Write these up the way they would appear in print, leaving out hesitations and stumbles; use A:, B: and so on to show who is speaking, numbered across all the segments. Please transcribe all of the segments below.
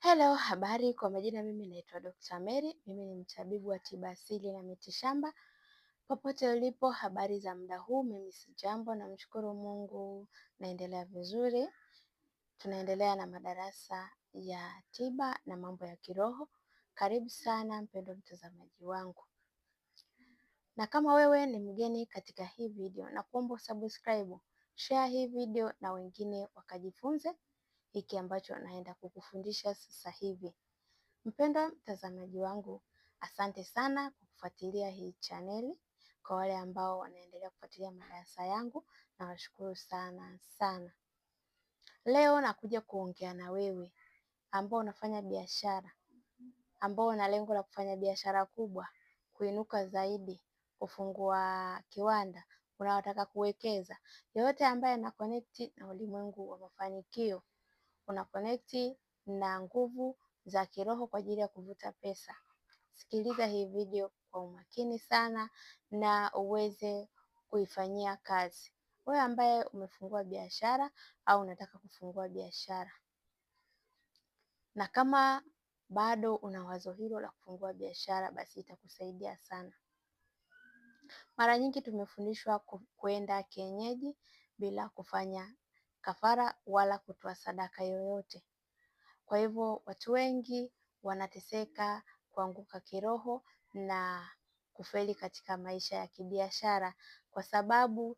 A: Hello, habari. Kwa majina mimi naitwa Dr. Mary. Mimi ni mtabibu wa tiba asili na mitishamba. Popote ulipo, habari za muda huu, mimi si jambo, namshukuru Mungu, naendelea vizuri. Tunaendelea na madarasa ya tiba na mambo ya kiroho. Karibu sana mpendwa mtazamaji wangu. Na kama wewe ni mgeni katika hii video, nakuomba subscribe, share hii video na wengine wakajifunze hiki ambacho naenda kukufundisha sasa hivi. Mpendwa mtazamaji wangu, asante sana kwa kufuatilia hii chaneli. Kwa wale ambao wanaendelea kufuatilia madarasa yangu, nawashukuru sana sana. Leo nakuja kuongea na wewe ambao unafanya biashara, ambao una lengo la kufanya biashara kubwa, kuinuka zaidi, kufungua kiwanda, unaotaka kuwekeza. Yoyote ambaye ana connect na ulimwengu wa mafanikio, una connect na nguvu za kiroho kwa ajili ya kuvuta pesa. Sikiliza hii video kwa umakini sana na uweze kuifanyia kazi. Wewe ambaye umefungua biashara au unataka kufungua biashara, na kama bado una wazo hilo la kufungua biashara, basi itakusaidia sana. Mara nyingi tumefundishwa kwenda kienyeji bila kufanya kafara wala kutoa sadaka yoyote. Kwa hivyo watu wengi wanateseka, kuanguka kiroho na kufeli katika maisha ya kibiashara kwa sababu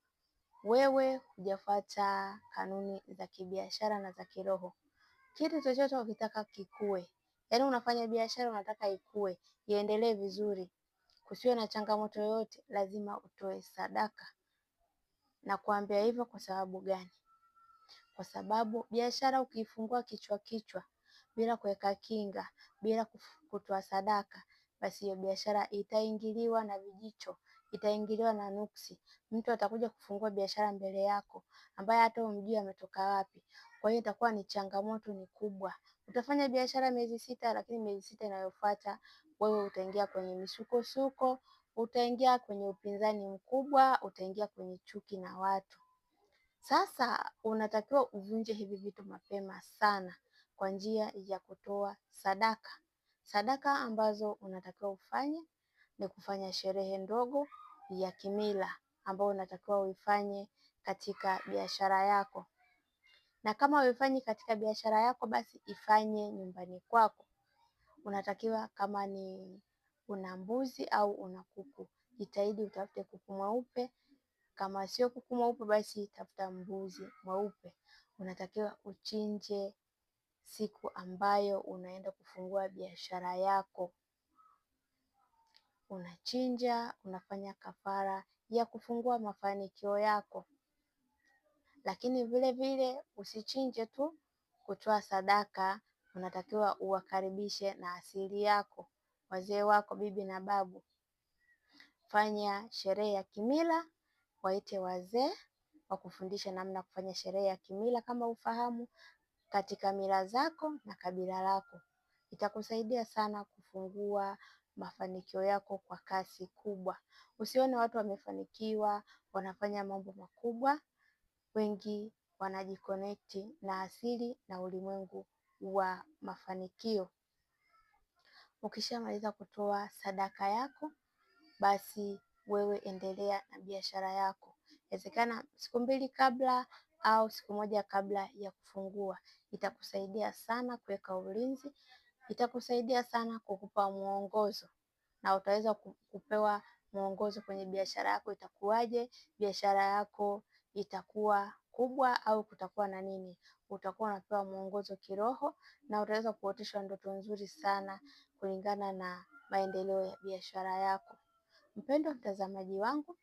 A: wewe hujafuata kanuni za kibiashara na za kiroho. Kitu chochote ukitaka kikue, yaani unafanya biashara unataka ikue, iendelee vizuri, kusiwe na changamoto yoyote, lazima utoe sadaka. Na kuambia hivyo kwa sababu gani? Kwa sababu biashara ukiifungua kichwa bila kuweka kinga, bila kutoa sadaka, basi hiyo biashara itaingiliwa na vijicho, itaingiliwa na nuksi. Mtu atakuja kufungua biashara mbele yako ambaye hata humjui ametoka wapi. Kwa hiyo itakuwa ni changamoto ni kubwa. Utafanya biashara miezi 6, lakini miezi 6 inayofuata wewe utaingia kwenye misukosuko, utaingia kwenye upinzani mkubwa, utaingia kwenye chuki na watu. Sasa unatakiwa uvunje hivi vitu mapema sana kwa njia ya kutoa sadaka. Sadaka ambazo unatakiwa ufanye ni kufanya sherehe ndogo ya kimila ambayo unatakiwa uifanye katika biashara yako. Na kama uifanyi katika biashara yako, basi ifanye nyumbani kwako. Unatakiwa kama ni una mbuzi au una kuku, jitahidi utafute kuku mweupe. Kama sio kuku mweupe, basi tafuta mbuzi mweupe. Unatakiwa uchinje siku ambayo unaenda kufungua biashara yako. Unachinja, unafanya kafara ya kufungua mafanikio yako. Lakini vile vile usichinje tu kutoa sadaka, unatakiwa uwakaribishe na asili yako, wazee wako, bibi na babu. Fanya sherehe ya kimila, waite wazee wakufundishe namna kufanya sherehe ya kimila kama ufahamu katika mila zako na kabila lako. Itakusaidia sana kufungua mafanikio yako kwa kasi kubwa. Usione watu wamefanikiwa, wanafanya mambo makubwa, wengi wanajiconnect na asili na ulimwengu wa mafanikio. Ukishamaliza kutoa sadaka yako, basi wewe endelea na biashara yako. Inawezekana siku 2 kabla au siku 1 kabla ya kufungua. Itakusaidia sana kuweka ulinzi, itakusaidia sana kukupa mwongozo, na utaweza kupewa mwongozo kwenye biashara yako itakuwaje, biashara yako itakuwa kubwa au kutakuwa na nini. Utakuwa unapewa mwongozo kiroho na utaweza kuoteshwa ndoto nzuri sana kulingana na maendeleo ya biashara yako. Mpendwa mtazamaji wangu,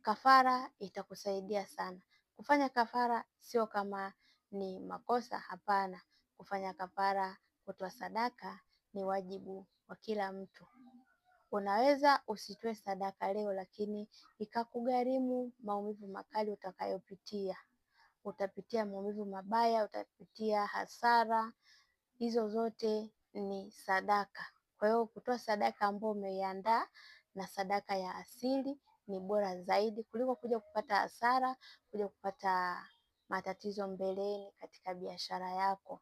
A: kafara itakusaidia sana. Kufanya kafara sio kama ni makosa, hapana. Kufanya kafara, kutoa sadaka ni wajibu wa kila mtu. Unaweza usitoe sadaka leo, lakini ikakugharimu maumivu makali utakayopitia. Utapitia maumivu mabaya, utapitia hasara. Hizo zote ni sadaka. Kwa hiyo kutoa sadaka ambayo umeiandaa na sadaka ya asili ni bora zaidi kuliko kuja kupata hasara, kuja kupata matatizo mbeleni katika biashara yako.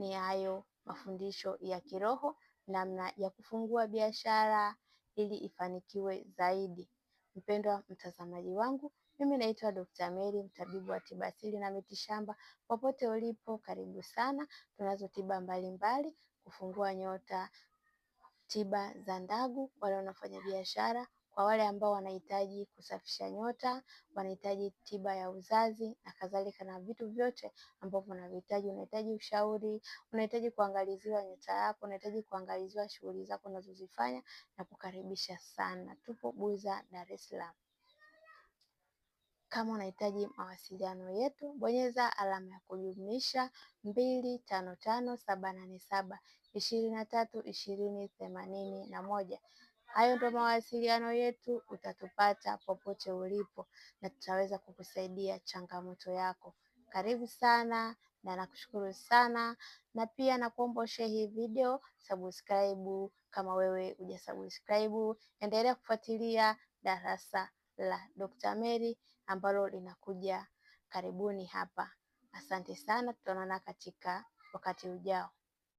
A: ni hayo mafundisho ya kiroho, namna ya kufungua biashara ili ifanikiwe zaidi. Mpendwa mtazamaji wangu, mimi naitwa Dr. Mary, mtabibu wa tiba asili na mitishamba. Popote ulipo, karibu sana. Tunazo tiba mbalimbali, kufungua nyota, tiba za ndagu, wale wanafanya biashara, kwa wale ambao wanahitaji kusafisha nyota, wanahitaji tiba ya uzazi na kadhalika, na vitu vyote ambavyo unavihitaji. Unahitaji ushauri, unahitaji kuangaliziwa nyota yako, unahitaji kuangaliziwa shughuli zako unazozifanya, na kukaribisha sana. Tupo Buza, Dar es Salaam. Kama unahitaji mawasiliano yetu, bonyeza alama ya kujumlisha 255 787 23 20 81. Hayo ndio mawasiliano yetu, utatupata popote ulipo na tutaweza kukusaidia changamoto yako. Karibu sana na nakushukuru sana, na pia nakuomba share hii video, subscribe kama wewe hujasubscribe. Endelea kufuatilia darasa la Dr. Mary ambalo linakuja karibuni hapa. Asante sana, tutaonana katika wakati ujao.